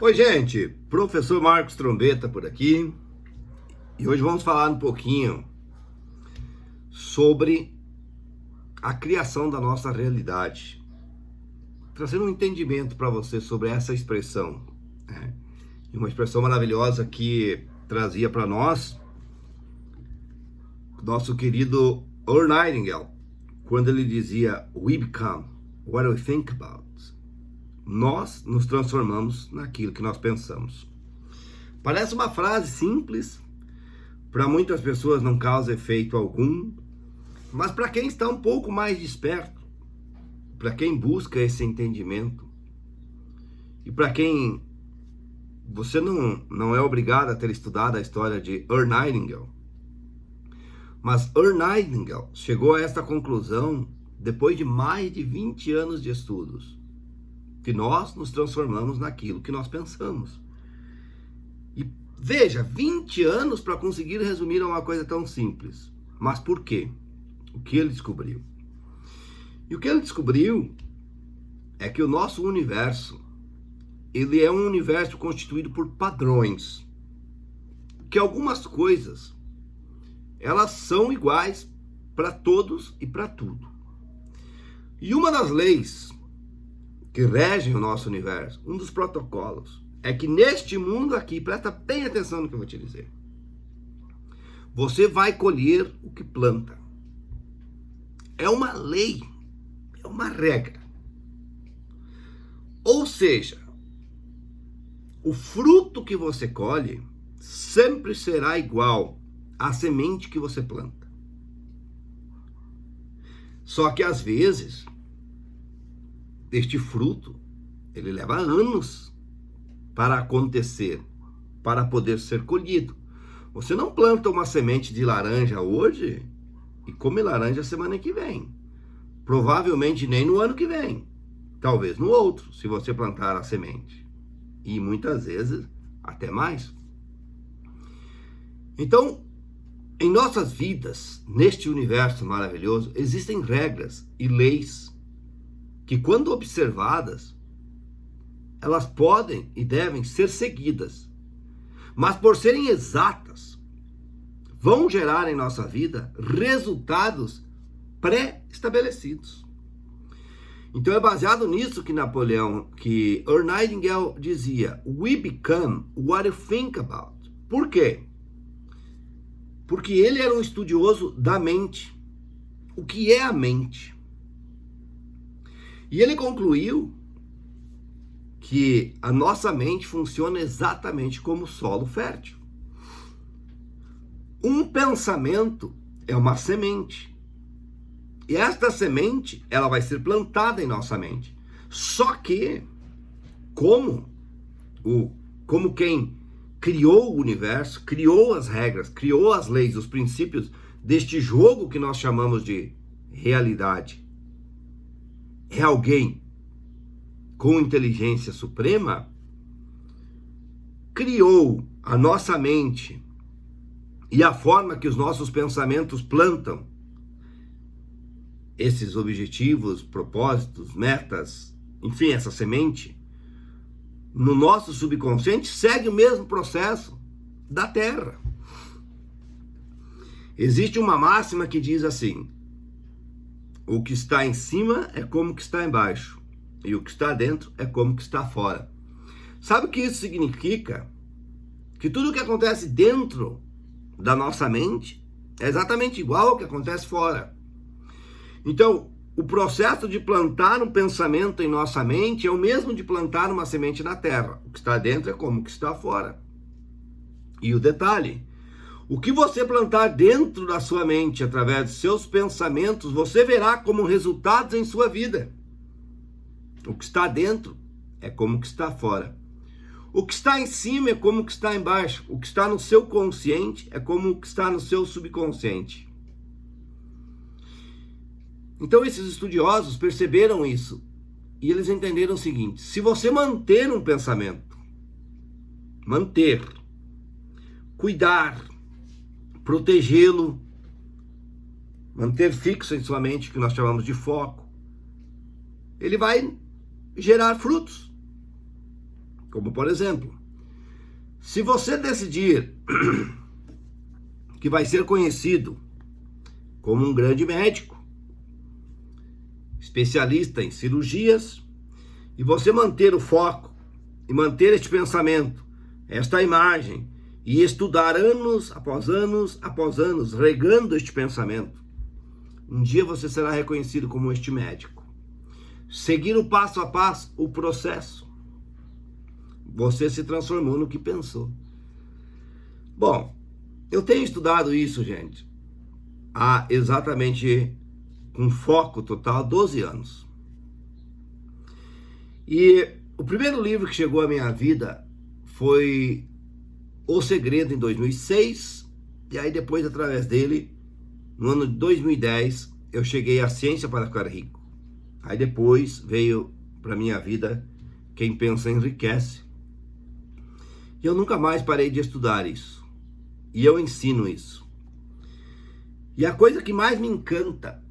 Oi, gente, professor Marcos Trombeta por aqui e hoje vamos falar um pouquinho sobre a criação da nossa realidade, trazendo um entendimento para você sobre essa expressão, né? Uma expressão maravilhosa que trazia para nós nosso querido Earl Nightingale, quando ele dizia "We become what we think about". Nós nos transformamos naquilo que nós pensamos. Parece uma frase simples, para muitas pessoas não causa efeito algum, mas para quem está um pouco mais desperto, para quem busca esse entendimento, e para quem você não é obrigado a ter estudado a história de Earl Nightingale, mas Earl Nightingale chegou a esta conclusão depois de mais de 20 anos de estudos, que nós nos transformamos naquilo que nós pensamos. E veja, 20 anos para conseguir resumir uma coisa tão simples. Mas por quê? O que ele descobriu? E o que ele descobriu é que o nosso universo, ele é um universo constituído por padrões. Que algumas coisas, elas são iguais para todos e para tudo. E uma das leis que regem o nosso universo, um dos protocolos, é que neste mundo aqui, presta bem atenção no que eu vou te dizer, você vai colher o que planta. É uma lei, é uma regra. Ou seja, o fruto que você colhe sempre será igual à semente que você planta. Só que às vezes este fruto, ele leva anos para acontecer, para poder ser colhido. Você não planta uma semente de laranja hoje e come laranja semana que vem. Provavelmente nem no ano que vem. Talvez no outro, se você plantar a semente. E muitas vezes até mais. Então, em nossas vidas, neste universo maravilhoso, existem regras e leis que, quando observadas, elas podem e devem ser seguidas, mas por serem exatas, vão gerar em nossa vida resultados pré-estabelecidos. Então é baseado nisso que Earl Nightingale dizia: "We become what you think about". Por quê? Porque ele era um estudioso da mente. O que é a mente? E ele concluiu que a nossa mente funciona exatamente como solo fértil. Um pensamento é uma semente. E esta semente, ela vai ser plantada em nossa mente. Só que, como quem criou o universo, criou as regras, criou as leis, os princípios deste jogo que nós chamamos de realidade, é alguém com inteligência suprema, criou a nossa mente e a forma que os nossos pensamentos plantam esses objetivos, propósitos, metas, enfim, essa semente, no nosso subconsciente, segue o mesmo processo da Terra. Existe uma máxima que diz assim: o que está em cima é como que está embaixo, e o que está dentro é como que está fora. Sabe o que isso significa? Que tudo o que acontece dentro da nossa mente é exatamente igual ao que acontece fora. Então, o processo de plantar um pensamento em nossa mente é o mesmo de plantar uma semente na terra. O que está dentro é como que está fora. E o detalhe: o que você plantar dentro da sua mente, através de seus pensamentos, você verá como resultados em sua vida. O que está dentro é como que está fora. O que está em cima é como que está embaixo. O que está no seu consciente é como que está no seu subconsciente. Então esses estudiosos perceberam isso. E eles entenderam o seguinte: se você manter um pensamento, cuidar, protegê-lo, manter fixo em sua mente, o que nós chamamos de foco, ele vai gerar frutos. Como, por exemplo, se você decidir que vai ser conhecido como um grande médico, especialista em cirurgias, e você manter o foco e manter este pensamento, esta imagem, e estudar anos após anos após anos, regando este pensamento, um dia você será reconhecido como este médico. Seguir o passo a passo, o processo, você se transformou no que pensou. Bom, eu tenho estudado isso, gente, há exatamente, com foco total, 12 anos. E o primeiro livro que chegou à minha vida foi O Segredo, em 2006, e aí depois, através dele, no ano de 2010, eu cheguei à Ciência para Ficar Rico. Aí depois veio para minha vida Quem Pensa Enriquece. E eu nunca mais parei de estudar isso. E eu ensino isso. E a coisa que mais me encanta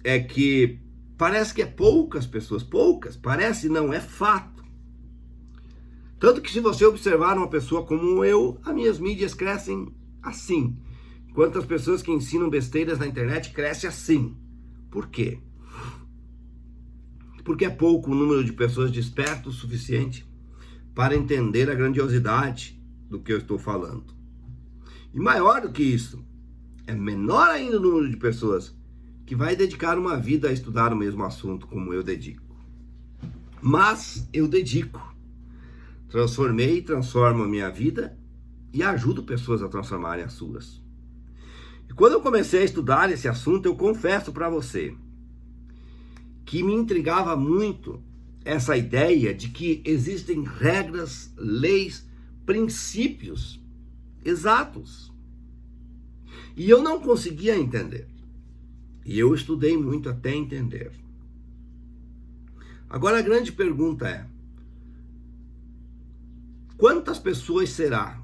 é que parece que é poucas pessoas, parece não, é fato. Tanto que se você observar uma pessoa como eu, as minhas mídias crescem assim. Enquanto as pessoas que ensinam besteiras na internet crescem assim. Por quê? Porque é pouco o número de pessoas despertas o suficiente para entender a grandiosidade do que eu estou falando. E maior do que isso, é menor ainda o número de pessoas que vai dedicar uma vida a estudar o mesmo assunto como eu dedico. Mas eu dedico. Transformei e transformo a minha vida e ajudo pessoas a transformarem as suas. E quando eu comecei a estudar esse assunto, eu confesso para você que me intrigava muito essa ideia de que existem regras, leis, princípios exatos. E eu não conseguia entender. E eu estudei muito até entender. Agora a grande pergunta é: quantas pessoas será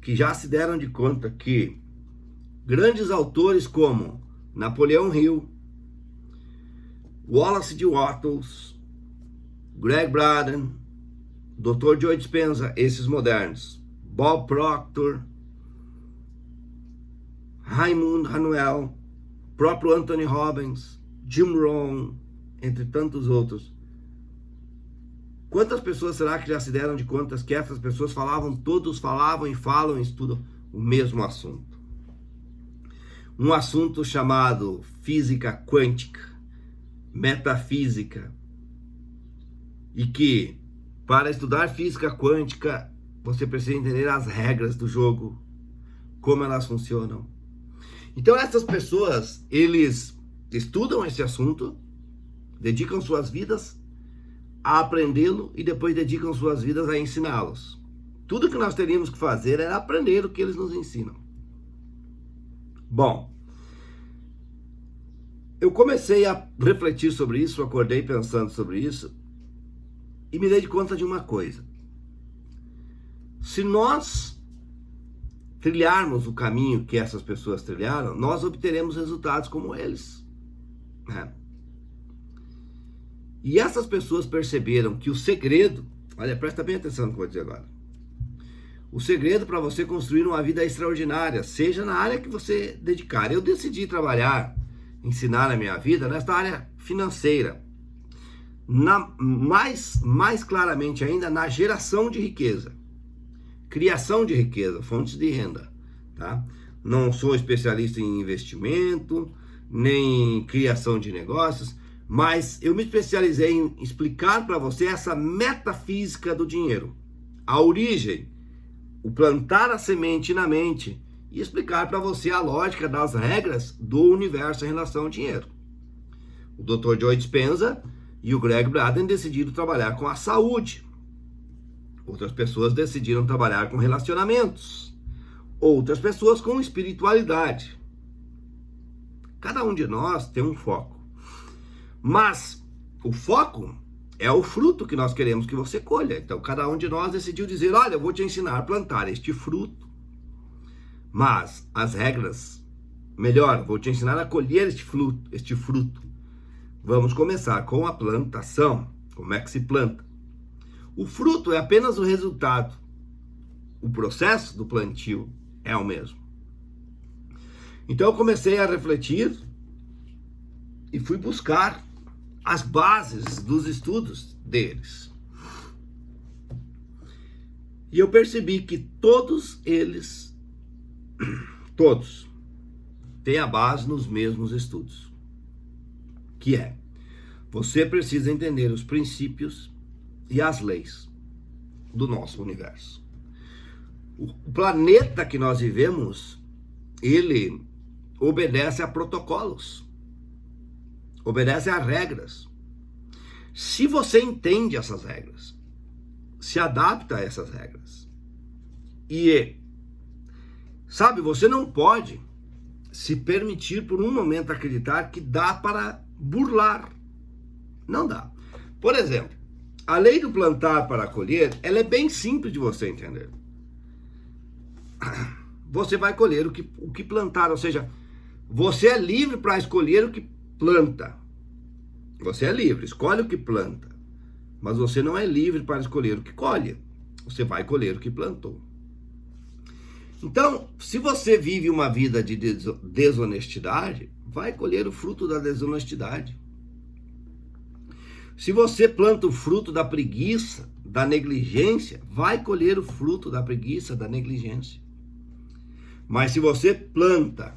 que já se deram de conta que grandes autores como Napoleão Hill, Wallace D. Wattles, Greg Braden, Dr. Joe Dispenza, esses modernos, Bob Proctor, Raymond Anuel, próprio Anthony Robbins, Jim Rohn, entre tantos outros, quantas pessoas será que já se deram de conta que essas pessoas todos falavam e falam e estudam o mesmo assunto? Um assunto chamado física quântica, metafísica, e que para estudar física quântica você precisa entender as regras do jogo, como elas funcionam. Então essas pessoas, eles estudam esse assunto, dedicam suas vidas a aprendê-lo e depois dedicam suas vidas a ensiná-los. Tudo que nós teríamos que fazer era aprender o que eles nos ensinam. Bom, eu comecei a refletir sobre isso, acordei pensando sobre isso e me dei de conta de uma coisa. Se nós trilharmos o caminho que essas pessoas trilharam, nós obteremos resultados como eles, né? E essas pessoas perceberam que o segredo, olha, presta bem atenção no que eu vou dizer agora. O segredo para você construir uma vida extraordinária, seja na área que você dedicar. Eu decidi trabalhar, ensinar a minha vida nesta área financeira. Mais claramente ainda, na geração de riqueza. Criação de riqueza, fontes de renda, tá? Não sou especialista em investimento, nem em criação de negócios, mas eu me especializei em explicar para você essa metafísica do dinheiro, a origem, o plantar a semente na mente e explicar para você a lógica das regras do universo em relação ao dinheiro. O Dr. Joe Dispenza e o Greg Braden decidiram trabalhar com a saúde. Outras pessoas decidiram trabalhar com relacionamentos. Outras pessoas com espiritualidade. Cada um de nós tem um foco. Mas o foco é o fruto que nós queremos que você colha. Então cada um de nós decidiu dizer: olha, eu vou te ensinar a plantar este fruto. Mas as regras, melhor, vou te ensinar a colher este fruto. Vamos começar com a plantação. Como é que se planta? O fruto é apenas o resultado. O processo do plantio é o mesmo. Então eu comecei a refletir e fui buscar as bases dos estudos deles. E eu percebi que todos eles, todos, têm a base nos mesmos estudos. Que é, você precisa entender os princípios e as leis do nosso universo. O planeta que nós vivemos, ele obedece a protocolos, obedece a regras. Se você entende essas regras, se adapta a essas regras, e sabe, você não pode se permitir por um momento acreditar que dá para burlar. Não dá. Por exemplo, a lei do plantar para colher, ela é bem simples de você entender. Você vai colher o que plantar, ou seja, você é livre para escolher o que planta. Você é livre, escolhe o que planta. Mas você não é livre para escolher o que colhe. Você vai colher o que plantou. Então, se você vive uma vida de desonestidade, vai colher o fruto da desonestidade. Se você planta o fruto da preguiça, da negligência, vai colher o fruto da preguiça, da negligência. Mas se você planta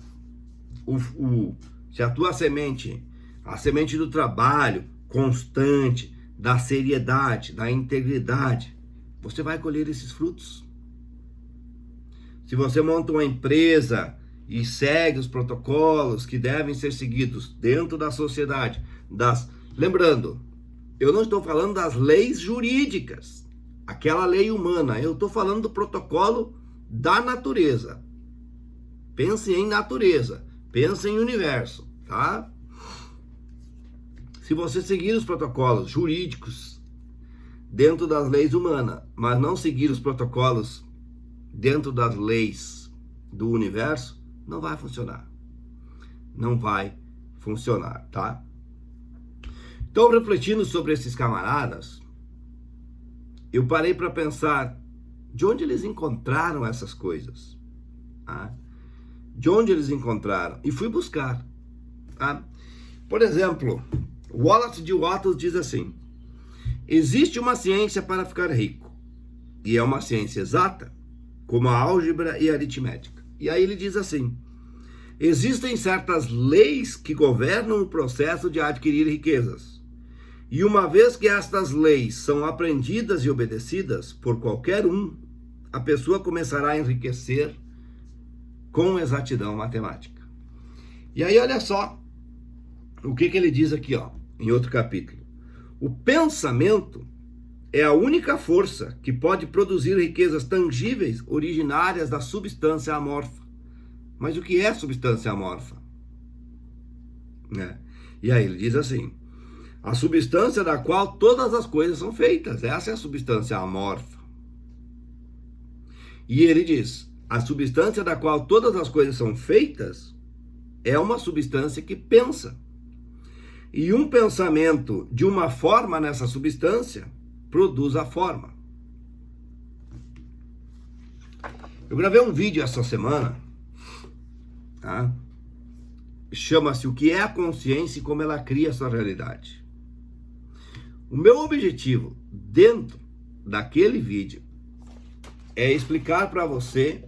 se a tua semente, a semente do trabalho constante, da seriedade, da integridade, você vai colher esses frutos. Se você monta uma empresa e segue os protocolos que devem ser seguidos dentro da sociedade, lembrando, eu não estou falando das leis jurídicas, aquela lei humana, eu estou falando do protocolo da natureza. Pense em natureza, pense em universo, tá? Se você seguir os protocolos jurídicos dentro das leis humanas, mas não seguir os protocolos dentro das leis do universo, não vai funcionar. Não vai funcionar, tá? Então, refletindo sobre esses camaradas, eu parei para pensar de onde eles encontraram essas coisas, tá? De onde eles encontraram, e fui buscar, tá? Por exemplo, Wallace de Watts diz assim: existe uma ciência para ficar rico, e é uma ciência exata, como a álgebra e a aritmética. E aí ele diz assim: existem certas leis que governam o processo de adquirir riquezas, e uma vez que estas leis são aprendidas e obedecidas por qualquer um, a pessoa começará a enriquecer com exatidão matemática. E aí olha só o que ele diz aqui, ó, em outro capítulo. O pensamento é a única força que pode produzir riquezas tangíveis originárias da substância amorfa. Mas o que é substância amorfa? E aí ele diz assim: a substância da qual todas as coisas são feitas. Essa é a substância amorfa. E ele diz: a substância da qual todas as coisas são feitas é uma substância que pensa. E um pensamento de uma forma nessa substância produz a forma. Eu gravei um vídeo essa semana, tá? Chama-se O que é a consciência e como ela cria a sua realidade. O meu objetivo dentro daquele vídeo é explicar para você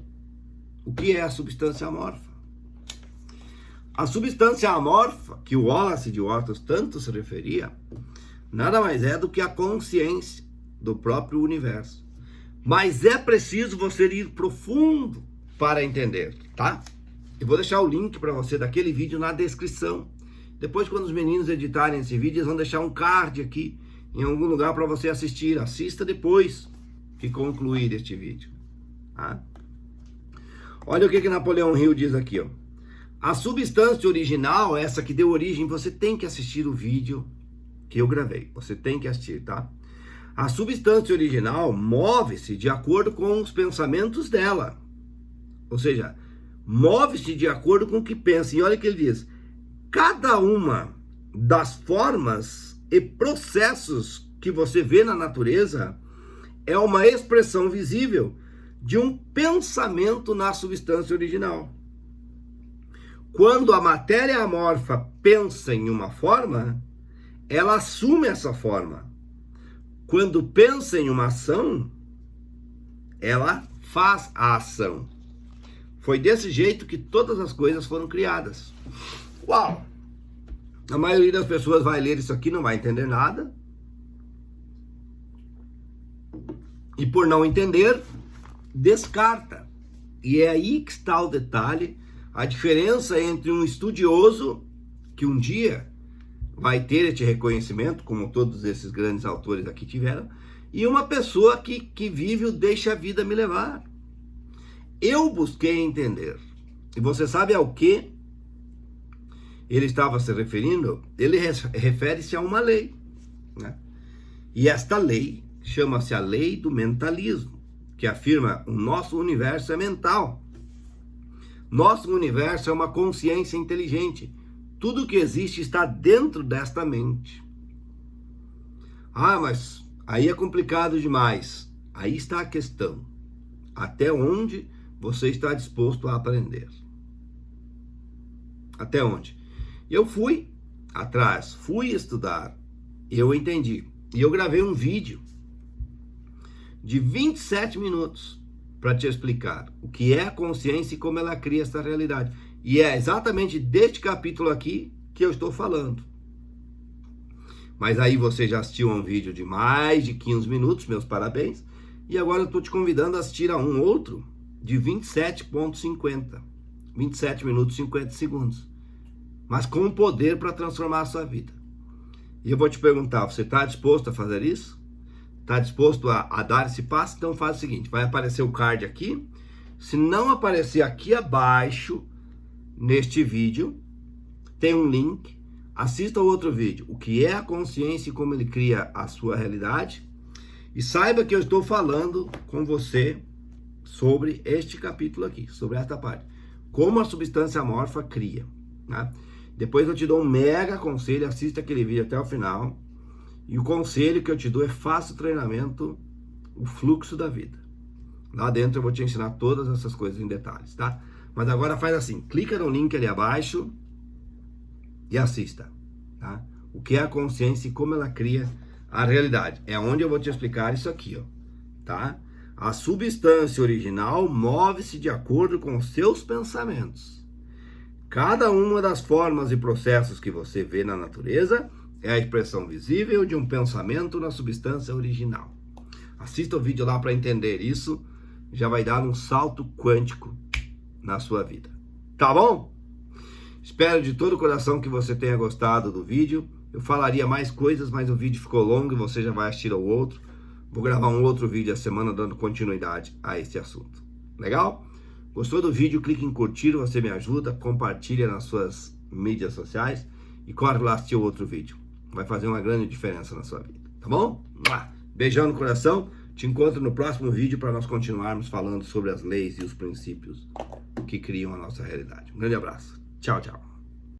o que é a substância amorfa. A substância amorfa, que o Wallace de Watts tanto se referia, nada mais é do que a consciência do próprio universo. Mas é preciso você ir profundo para entender, tá? Eu vou deixar o link para você daquele vídeo na descrição. Depois, quando os meninos editarem esse vídeo, eles vão deixar um card aqui em algum lugar para você assistir. Assista depois que concluir este vídeo, tá? Olha o que Napoleão Hill diz aqui, ó. A substância original, essa que deu origem, você tem que assistir o vídeo que eu gravei. Você tem que assistir, tá? A substância original move-se de acordo com os pensamentos dela. Ou seja, move-se de acordo com o que pensa. E olha o que ele diz: cada uma das formas e processos que você vê na natureza é uma expressão visível de um pensamento na substância original. Quando a matéria amorfa pensa em uma forma, ela assume essa forma. Quando pensa em uma ação, ela faz a ação. Foi desse jeito que todas as coisas foram criadas. Uau! A maioria das pessoas vai ler isso aqui, não vai entender nada. E por não entender, descarta. E é aí que está o detalhe, a diferença entre um estudioso, que um dia vai ter este reconhecimento, como todos esses grandes autores aqui tiveram, e uma pessoa que vive o deixa a vida me levar. Eu busquei entender. E você sabe ao que ele estava se referindo? Ele refere-se a uma lei, né? E esta lei chama-se a lei do mentalismo, que afirma o nosso universo é mental. Nosso universo é uma consciência inteligente. Tudo que existe está dentro desta mente. Ah, mas aí é complicado demais. Aí está a questão. Até onde você está disposto a aprender? Até onde? Eu fui atrás, fui estudar, eu entendi. E eu gravei um vídeo de 27 minutos para te explicar o que é a consciência e como ela cria essa realidade. E é exatamente deste capítulo aqui que eu estou falando. Mas aí você já assistiu a um vídeo de mais de 15 minutos, meus parabéns. E agora eu estou te convidando a assistir a um outro de 27,50. 27 minutos e 50 segundos. Mas com poder para transformar a sua vida. E eu vou te perguntar, você está disposto a fazer isso? Está disposto a dar esse passo? Então faz o seguinte, vai aparecer o card aqui. Se não aparecer aqui abaixo, neste vídeo, tem um link. Assista o outro vídeo, o que é a consciência e como ele cria a sua realidade. E saiba que eu estou falando com você sobre este capítulo aqui, sobre esta parte. Como a substância amorfa cria, né? Depois eu te dou um mega conselho, assista aquele vídeo até o final. E o conselho que eu te dou é faça o treinamento, o fluxo da vida. Lá dentro eu vou te ensinar todas essas coisas em detalhes, tá? Mas agora faz assim, clica no link ali abaixo e assista, tá? O que é a consciência e como ela cria a realidade. É onde eu vou te explicar isso aqui, ó, tá? A substância original move-se de acordo com os seus pensamentos. Cada uma das formas e processos que você vê na natureza é a expressão visível de um pensamento na substância original. Assista o vídeo lá para entender isso, já vai dar um salto quântico na sua vida. Tá bom? Espero de todo o coração que você tenha gostado do vídeo. Eu falaria mais coisas, mas o vídeo ficou longo e você já vai assistir ao outro. Vou gravar um outro vídeo a semana dando continuidade a esse assunto. Legal? Gostou do vídeo? Clique em curtir, você me ajuda, compartilha nas suas mídias sociais e corre lá assistir o outro vídeo. Vai fazer uma grande diferença na sua vida, tá bom? Beijão no coração, te encontro no próximo vídeo para nós continuarmos falando sobre as leis e os princípios que criam a nossa realidade. Um grande abraço, tchau, tchau.